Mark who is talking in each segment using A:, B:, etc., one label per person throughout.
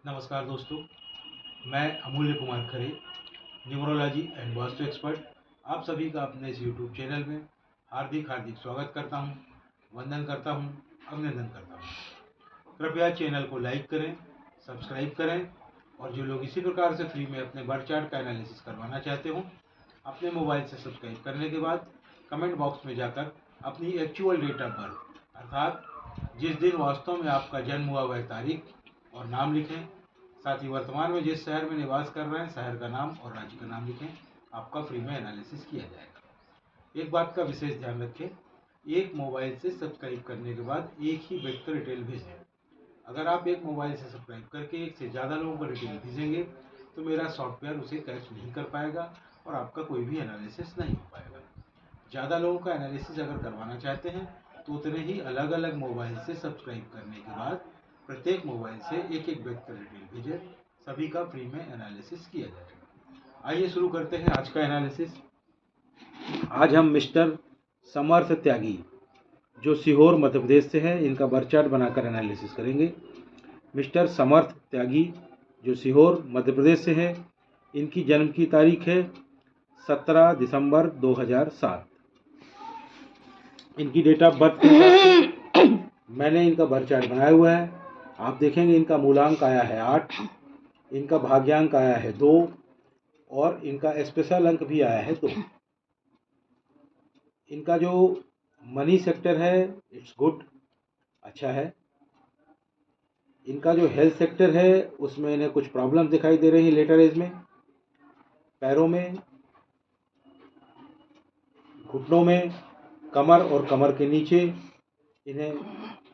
A: नमस्कार दोस्तों, मैं अमूल्य Kumar Khare, numerology and vastu expert, आप सभी का अपने इस यूट्यूब चैनल में हार्दिक हार्दिक स्वागत करता हूं, वंदन करता हूं, अभिनंदन करता हूं। कृपया चैनल को लाइक करें, सब्सक्राइब करें और जो लोग इसी प्रकार से फ्री में अपने बर्थ चार्ट का एनालिसिस करवाना चाहते हो, अपने मोबाइल से सब्सक्राइब करने के बाद कमेंट बॉक्स में जाकर अपनी एक्चुअल डेट ऑफ बर्थ अर्थात जिस दिन वास्तव में आपका जन्म हुआ वह तारीख और नाम लिखें। साथ ही वर्तमान में जिस शहर में निवास कर रहे हैं शहर का नाम और राज्य का नाम लिखें। आपका फ्री में एनालिसिस किया जाएगा। एक बात का विशेष ध्यान रखें, एक मोबाइल से सब्सक्राइब करने के बाद एक ही व्यक्ति को डिटेल भेजें। अगर आप एक मोबाइल से सब्सक्राइब करके एक से ज़्यादा लोगों को डिटेल भेजेंगे तो मेरा सॉफ्टवेयर उसे कैच नहीं कर पाएगा और आपका कोई भी एनालिसिस नहीं हो पाएगा। ज़्यादा लोगों का एनालिसिस अगर करवाना चाहते हैं तो उतने ही अलग अलग मोबाइल से सब्सक्राइब करने के बाद प्रत्येक मोबाइल से एक एक व्यक्ति डिटेल भेजें, सभी का फ्री में एनालिसिस किया जाएगा। आइए शुरू करते हैं आज का एनालिसिस। आज हम मिस्टर समर्थ त्यागी जो सीहोर मध्य प्रदेश से हैं, इनका बर्थ चार्ट बनाकर एनालिसिस करेंगे। मिस्टर समर्थ त्यागी जो सीहोर मध्य प्रदेश से हैं, इनकी जन्म की तारीख है 17 दिसंबर 2007। इनकी डेट ऑफ बर्थ के हिसाब से मैंने इनका बर्थ चार्ट बनाया हुआ है। आप देखेंगे इनका मूलांक आया है 8, इनका भाग्यांक आया है 2 और इनका स्पेशल अंक भी आया है 2। इनका जो मनी सेक्टर है इट्स गुड, अच्छा है। इनका जो हेल्थ सेक्टर है उसमें इन्हें कुछ प्रॉब्लम दिखाई दे रही है लेटर एज में। पैरों में, घुटनों में, कमर और कमर के नीचे इन्हें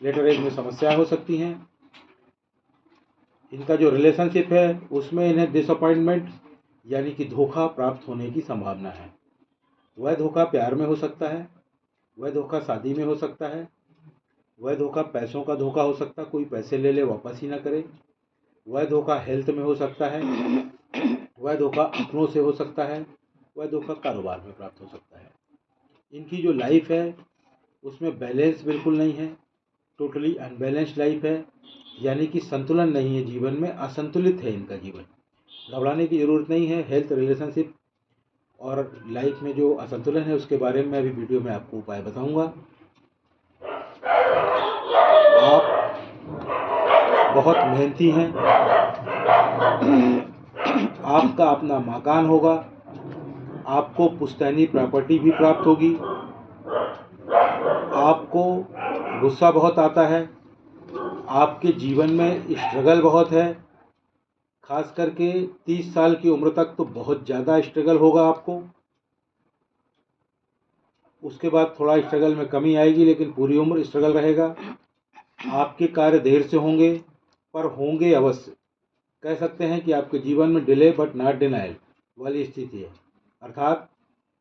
A: लेटर एज में समस्या हो सकती हैं। इनका जो रिलेशनशिप है उसमें इन्हें डिसअपॉइंटमेंट यानी कि धोखा प्राप्त होने की संभावना है। वह धोखा प्यार में हो सकता है, वह धोखा शादी में हो सकता है, वह धोखा पैसों का धोखा हो सकता है, कोई पैसे ले ले वापस ही ना करे, वह धोखा हेल्थ में हो सकता है, वह धोखा अपनों से हो सकता है, वह धोखा कारोबार में प्राप्त हो सकता है। इनकी जो लाइफ है उसमें बैलेंस बिल्कुल नहीं है, टोटली अनबैलेंस्ड लाइफ है, यानी कि संतुलन नहीं है जीवन में, असंतुलित है इनका जीवन। घबराने की ज़रूरत नहीं है। हेल्थ, रिलेशनशिप और लाइफ में जो असंतुलन है उसके बारे में मैं अभी वीडियो में आपको उपाय बताऊंगा। आप बहुत मेहनती हैं, आपका अपना मकान होगा, आपको पुश्तैनी प्रॉपर्टी भी प्राप्त होगी, आपको गुस्सा बहुत आता है, आपके जीवन में स्ट्रगल बहुत है, खास करके 30 साल की उम्र तक तो बहुत ज़्यादा स्ट्रगल होगा आपको। उसके बाद थोड़ा स्ट्रगल में कमी आएगी लेकिन पूरी उम्र स्ट्रगल रहेगा। आपके कार्य देर से होंगे पर होंगे अवश्य। कह सकते हैं कि आपके जीवन में डिले बट नॉट डिनाइल वाली स्थिति है, अर्थात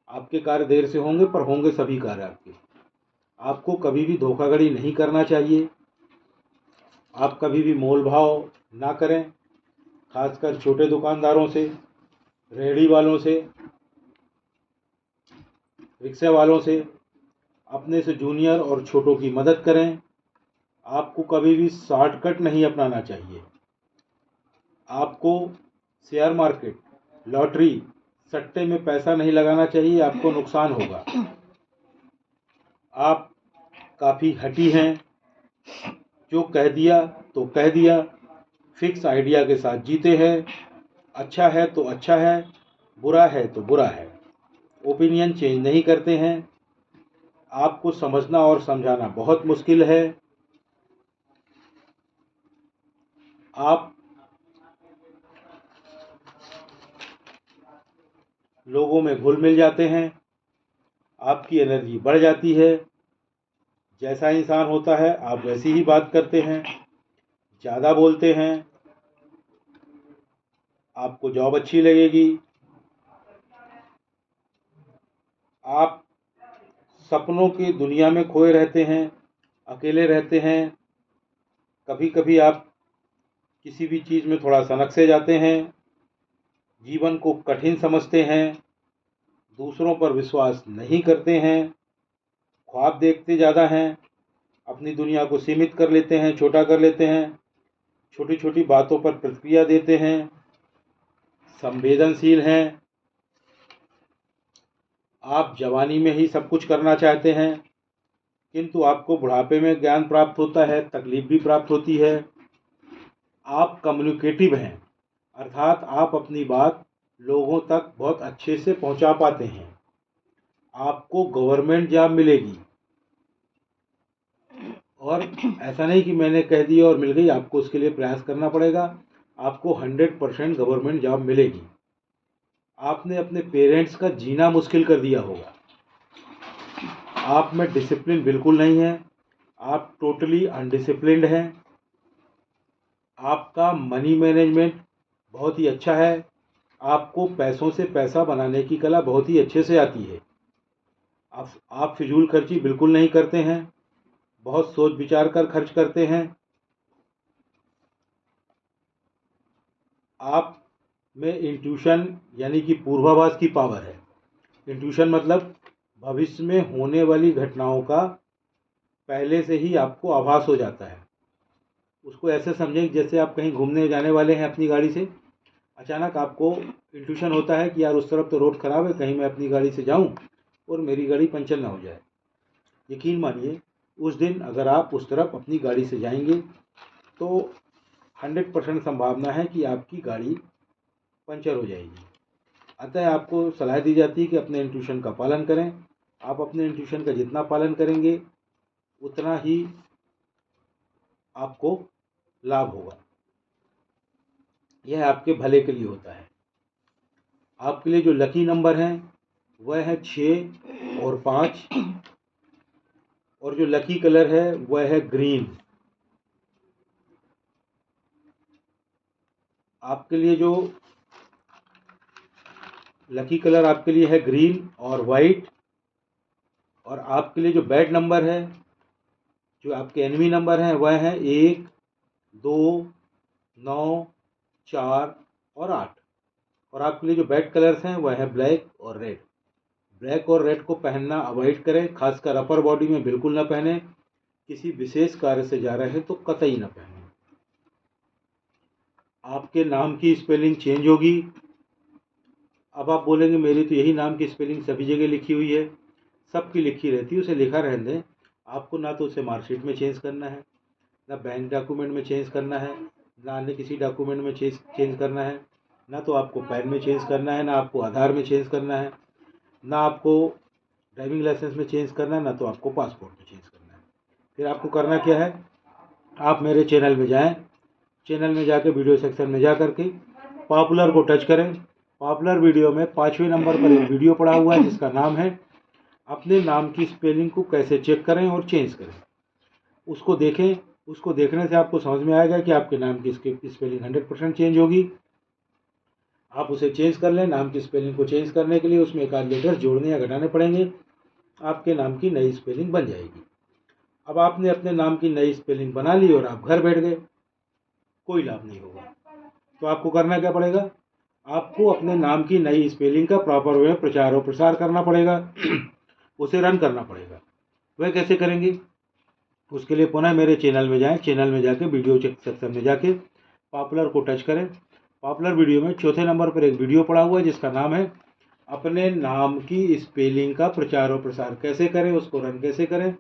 A: आपके कार्य देर से होंगे पर होंगे सभी कार्य आपके। आपको कभी भी धोखाधड़ी नहीं करना चाहिए। आप कभी भी मोल भाव ना करें, खासकर छोटे दुकानदारों से, रेहड़ी वालों से, रिक्शा वालों से। अपने से जूनियर और छोटों की मदद करें। आपको कभी भी शॉर्टकट नहीं अपनाना चाहिए। आपको शेयर मार्केट, लॉटरी, सट्टे में पैसा नहीं लगाना चाहिए, आपको नुकसान होगा। आप काफ़ी हठी हैं, जो कह दिया तो कह दिया, फिक्स आइडिया के साथ जीते हैं। अच्छा है तो अच्छा है, बुरा है तो बुरा है, ओपिनियन चेंज नहीं करते हैं। आपको समझना और समझाना बहुत मुश्किल है। आप लोगों में घुल मिल जाते हैं, आपकी एनर्जी बढ़ जाती है। जैसा इंसान होता है आप वैसी ही बात करते हैं, ज़्यादा बोलते हैं। आपको जॉब अच्छी लगेगी। आप सपनों की दुनिया में खोए रहते हैं, अकेले रहते हैं। कभी कभी आप किसी भी चीज़ में थोड़ा सनक से जाते हैं, जीवन को कठिन समझते हैं, दूसरों पर विश्वास नहीं करते हैं, ख्वाब देखते ज़्यादा हैं, अपनी दुनिया को सीमित कर लेते हैं, छोटा कर लेते हैं। छोटी छोटी बातों पर प्रतिक्रिया देते हैं, संवेदनशील हैं, आप जवानी में ही सब कुछ करना चाहते हैं किंतु आपको बुढ़ापे में ज्ञान प्राप्त होता है, तकलीफ भी प्राप्त होती है। आप कम्युनिकेटिव हैं, अर्थात आप अपनी बात लोगों तक बहुत अच्छे से पहुंचा पाते हैं। आपको गवर्नमेंट जॉब मिलेगी, और ऐसा नहीं कि मैंने कह दिया और मिल गई, आपको उसके लिए प्रयास करना पड़ेगा। आपको 100% गवर्नमेंट जॉब मिलेगी। आपने अपने पेरेंट्स का जीना मुश्किल कर दिया होगा। आप में डिसिप्लिन बिल्कुल नहीं है, आप टोटली अनडिसिप्लिन्ड हैं। आपका मनी मैनेजमेंट बहुत ही अच्छा है, आपको पैसों से पैसा बनाने की कला बहुत ही अच्छे से आती है। आप फिजूल खर्ची बिल्कुल नहीं करते हैं, बहुत सोच विचार कर खर्च करते हैं। आप में इंट्यूशन यानी कि पूर्वाभास की पावर है। इंट्यूशन मतलब भविष्य में होने वाली घटनाओं का पहले से ही आपको आभास हो जाता है। उसको ऐसे समझें जैसे आप कहीं घूमने जाने वाले हैं अपनी गाड़ी से, अचानक आपको इंट्यूशन होता है कि यार उस तरफ तो रोड ख़राब है, कहीं मैं अपनी गाड़ी से जाऊं और मेरी गाड़ी पंचर ना हो जाए। यकीन मानिए उस दिन अगर आप उस तरफ अपनी गाड़ी से जाएंगे तो 100% संभावना है कि आपकी गाड़ी पंचर हो जाएगी। अतः आपको सलाह दी जाती है कि अपने इंट्यूशन का पालन करें। आप अपने इंट्यूशन का जितना पालन करेंगे उतना ही आपको लाभ होगा। यह आपके भले के लिए होता है। आपके लिए जो लकी नंबर हैं वह है 6 और 5, और जो लकी कलर है वह है ग्रीन। आपके लिए जो लकी कलर आपके लिए है ग्रीन और वाइट। और आपके लिए जो बैड नंबर है, जो आपके एनिमी नंबर हैं वह है 1, 2, 9, 4 और 8। और आपके लिए जो बैड कलर्स हैं वह है ब्लैक और रेड। ब्लैक और रेड को पहनना अवॉइड करें, खासकर अपर बॉडी में बिल्कुल ना पहने। किसी विशेष कार्य से जा रहे हैं तो कतई ना पहने। आपके नाम की स्पेलिंग चेंज होगी। अब आप बोलेंगे मेरी तो यही नाम की स्पेलिंग सभी जगह लिखी हुई है। सबकी लिखी रहती है, उसे लिखा रहने दें। आपको ना तो उसे मार्कशीट में चेंज करना है, ना बैंक डॉक्यूमेंट में चेंज करना है, ना अन्य किसी डॉक्यूमेंट में चेंज करना है। ना तो आपको पैन में चेंज करना है, ना आपको आधार में चेंज करना है, ना आपको ड्राइविंग लाइसेंस में चेंज करना है, ना तो आपको पासपोर्ट में चेंज करना है। फिर आपको करना क्या है, आप मेरे चैनल में जाएं, चैनल में जाकर वीडियो सेक्शन में जा करके पॉपुलर को टच करें। पॉपुलर वीडियो में 5वें नंबर पर एक वीडियो पड़ा हुआ है जिसका नाम है अपने नाम की स्पेलिंग को कैसे चेक करें और चेंज करें। उसको देखें, उसको देखने से आपको समझ में आएगा कि आपके नाम की स्पेलिंग 100% चेंज होगी। आप उसे चेंज कर लें। नाम की स्पेलिंग को चेंज करने के लिए उसमें एक आध लेटर जोड़ने या घटाने पड़ेंगे, आपके नाम की नई स्पेलिंग बन जाएगी। अब आपने अपने नाम की नई स्पेलिंग बना ली और आप घर बैठ गए, कोई लाभ नहीं होगा। तो आपको करना क्या पड़ेगा, आपको अपने नाम की नई स्पेलिंग का प्रॉपर वे में प्रचार और प्रसार करना पड़ेगा उसे रन करना पड़ेगा। वह कैसे करेंगे, उसके लिए पुनः मेरे चैनल में जाएं, चैनल में जाके वीडियो सेक्शन में जाके पॉपुलर को टच करें। पॉपुलर वीडियो में 4थे नंबर पर एक वीडियो पड़ा हुआ है जिसका नाम है अपने नाम की स्पेलिंग का प्रचार और प्रसार कैसे करें, उसको रन कैसे करें,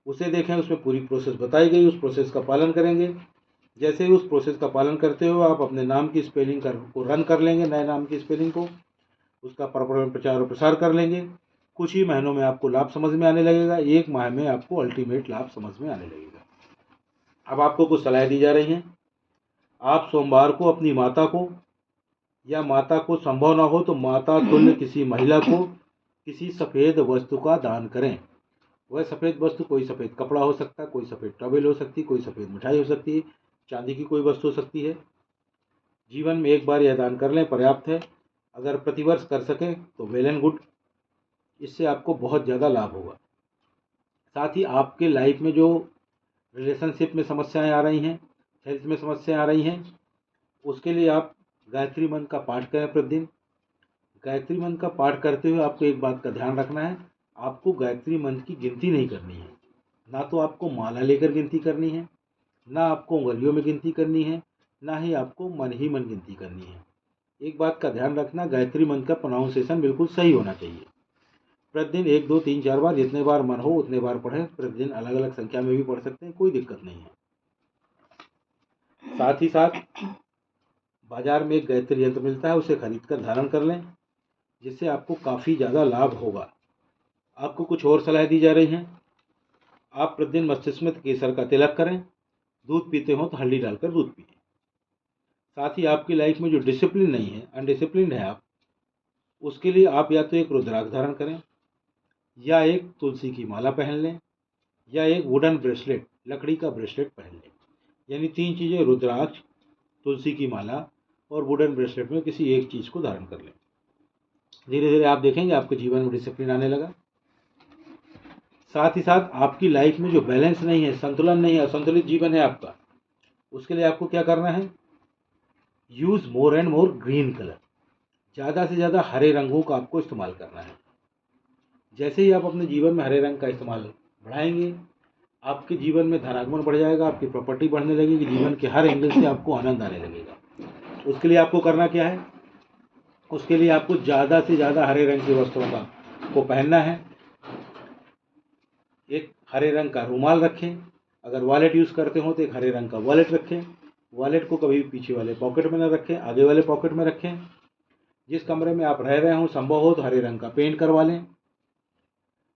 A: उसे देखें। उसमें पूरी प्रोसेस बताई गई, उस प्रोसेस का पालन करेंगे। जैसे ही उस प्रोसेस का पालन करते हुए आप अपने नाम की स्पेलिंग को रन कर लेंगे, नए नाम की स्पेलिंग को, उसका प्रॉपर प्रचार और प्रसार कर लेंगे, कुछ ही महीनों में आपको लाभ समझ में आने लगेगा। 1 माह में आपको अल्टीमेट लाभ समझ में आने लगेगा। अब आपको कुछ सलाह दी जा रही हैं। आप सोमवार को अपनी माता को, या माता को संभव ना हो तो माता तुल्य किसी महिला को किसी सफ़ेद वस्तु का दान करें। वह सफ़ेद वस्तु कोई सफ़ेद कपड़ा हो सकता है, कोई सफ़ेद टॉवेल हो सकती है, कोई सफ़ेद मिठाई हो सकती है, चांदी की कोई वस्तु हो सकती है। जीवन में एक बार यह दान कर लें, पर्याप्त है। अगर प्रतिवर्ष कर सकें तो वेल एंड गुड, इससे आपको बहुत ज़्यादा लाभ होगा। साथ ही आपके लाइफ में जो रिलेशनशिप में समस्याएं आ रही हैं, हेल्थ में समस्याएं आ रही हैं, उसके लिए आप गायत्री मंत्र का पाठ करें प्रतिदिन। गायत्री मंत्र का पाठ करते हुए आपको एक बात का ध्यान रखना है, आपको गायत्री मंत्र की गिनती नहीं करनी है। ना तो आपको माला लेकर गिनती करनी है, ना आपको उंगलियों में गिनती करनी है, ना ही आपको मन ही मन गिनती करनी है। एक बात का ध्यान रखना, गायत्री मंत्र का प्रोनाउंसिएशन बिल्कुल सही होना चाहिए। प्रतिदिन 1, 2, 3, 4 बार, जितने बार मन हो उतने बार पढ़ें। प्रतिदिन अलग अलग संख्या में भी पढ़ सकते हैं, कोई दिक्कत नहीं है। साथ ही साथ बाजार में एक गायत्री यंत्र मिलता है, उसे खरीद कर धारण कर लें, जिससे आपको काफ़ी ज़्यादा लाभ होगा। आपको कुछ और सलाह दी जा रही है। आप प्रतिदिन मस्तिष्क में केसर का तिलक करें। दूध पीते हो तो हल्दी डालकर दूध पिए। साथ ही आपकी लाइफ में जो डिसिप्लिन नहीं है, अनडिसिप्लिन है आप, उसके लिए आप या तो एक रुद्राक्ष धारण करें, या एक तुलसी की माला पहन लें, या एक वुडन ब्रेसलेट, लकड़ी का ब्रेसलेट पहन लें। यानी 3 चीज़ें, रुद्राक्ष, तुलसी की माला और वुडन ब्रेसलेट में किसी एक चीज़ को धारण कर लें। धीरे धीरे आप देखेंगे आपके जीवन में डिसिप्लिन आने लगा। साथ ही साथ आपकी लाइफ में जो बैलेंस नहीं है, संतुलन नहीं है, असंतुलित जीवन है आपका, उसके लिए आपको क्या करना है, use more and more green colour. ज़्यादा से ज़्यादा हरे रंगों का आपको इस्तेमाल करना है। जैसे ही आप अपने जीवन में हरे रंग का इस्तेमाल बढ़ाएंगे, आपके जीवन में धनागमन बढ़ जाएगा, आपकी प्रॉपर्टी बढ़ने लगेगी, जीवन के हर एंगल से आपको आनंद आने लगेगा। उसके लिए आपको करना क्या है, उसके लिए आपको ज़्यादा से ज़्यादा हरे रंग के वस्त्रों को पहनना है। एक हरे रंग का रुमाल रखें। अगर वॉलेट यूज़ करते हो तो एक हरे रंग का वॉलेट रखें। वॉलेट को कभी पीछे वाले पॉकेट में न रखें, आगे वाले पॉकेट में रखें। जिस कमरे में आप रह रहे हो, संभव हो तो हरे रंग का पेंट करवा लें।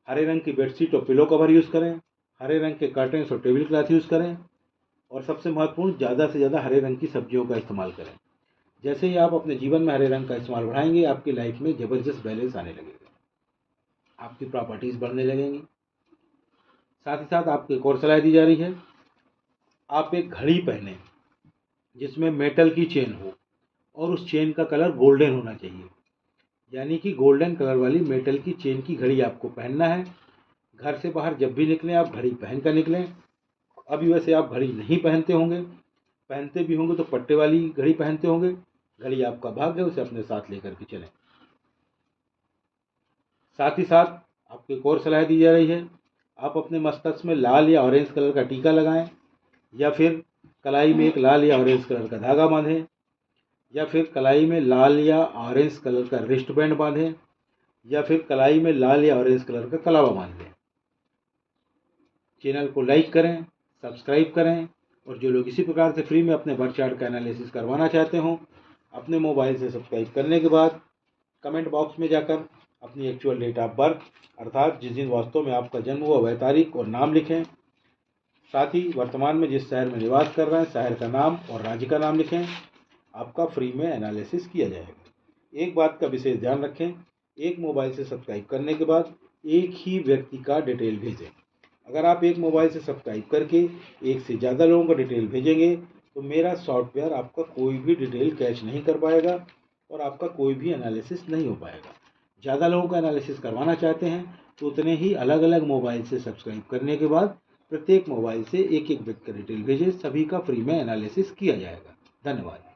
A: हरे रंग की बेडशीट और पिलो कवर यूज़ करें। हरे रंग के कर्टेंस और टेबल क्लॉथ यूज़ करें। और सबसे महत्वपूर्ण, ज़्यादा से ज़्यादा हरे रंग की सब्जियों का इस्तेमाल करें। जैसे ही आप अपने जीवन में हरे रंग का इस्तेमाल बढ़ाएंगे, आपकी लाइफ में ज़बरदस्त बैलेंस आने लगेगा, आपकी प्रॉपर्टीज़ बढ़ने लगेंगी। साथ ही साथ आपको एक और सलाह दी जा रही है, आप एक घड़ी पहने जिसमें मेटल की चेन हो और उस चेन का कलर गोल्डन होना चाहिए। यानी कि गोल्डन कलर वाली मेटल की चेन की घड़ी आपको पहनना है। घर से बाहर जब भी निकलें आप घड़ी पहन कर निकलें। अभी वैसे आप घड़ी नहीं पहनते होंगे, पहनते भी होंगे तो पट्टे वाली घड़ी पहनते होंगे। घड़ी आपका भाग्य है, उसे अपने साथ लेकर के चलें। साथ ही साथ आपको एक और सलाह दी जा रही है, आप अपने मस्तिष्क में लाल या ऑरेंज कलर का टीका लगाएं, या फिर कलाई में एक लाल या ऑरेंज कलर का धागा बांधें, या फिर कलाई में लाल या ऑरेंज कलर का रिस्ट बैंड बांधें, या फिर कलाई में लाल या ऑरेंज कलर का कलावा बांध लें। चैनल को लाइक करें, सब्सक्राइब करें, और जो लोग इसी प्रकार से फ्री में अपने बर्थ चार्ट का एनालिसिस करवाना चाहते हों, अपने मोबाइल से सब्सक्राइब करने के बाद कमेंट बॉक्स में जाकर अपनी एक्चुअल डेट ऑफ बर्थ, अर्थात जिस दिन वास्तव में आपका जन्म हुआ वह तारीख और नाम लिखें। साथ ही वर्तमान में जिस शहर में निवास कर रहे हैं, शहर का नाम और राज्य का नाम लिखें। आपका फ्री में एनालिसिस किया जाएगा। एक बात का विशेष ध्यान रखें, एक मोबाइल से सब्सक्राइब करने के बाद एक ही व्यक्ति का डिटेल भेजें। अगर आप एक मोबाइल से सब्सक्राइब करके एक से ज़्यादा लोगों का डिटेल भेजेंगे तो मेरा सॉफ्टवेयर आपका कोई भी डिटेल कैच नहीं कर पाएगा और आपका कोई भी एनालिसिस नहीं हो पाएगा। ज़्यादा लोगों का एनालिसिस करवाना चाहते हैं तो उतने ही अलग अलग मोबाइल से सब्सक्राइब करने के बाद प्रत्येक मोबाइल से एक एक व्यक्ति का डिटेल भेजें। सभी का फ्री में एनालिसिस किया जाएगा। धन्यवाद।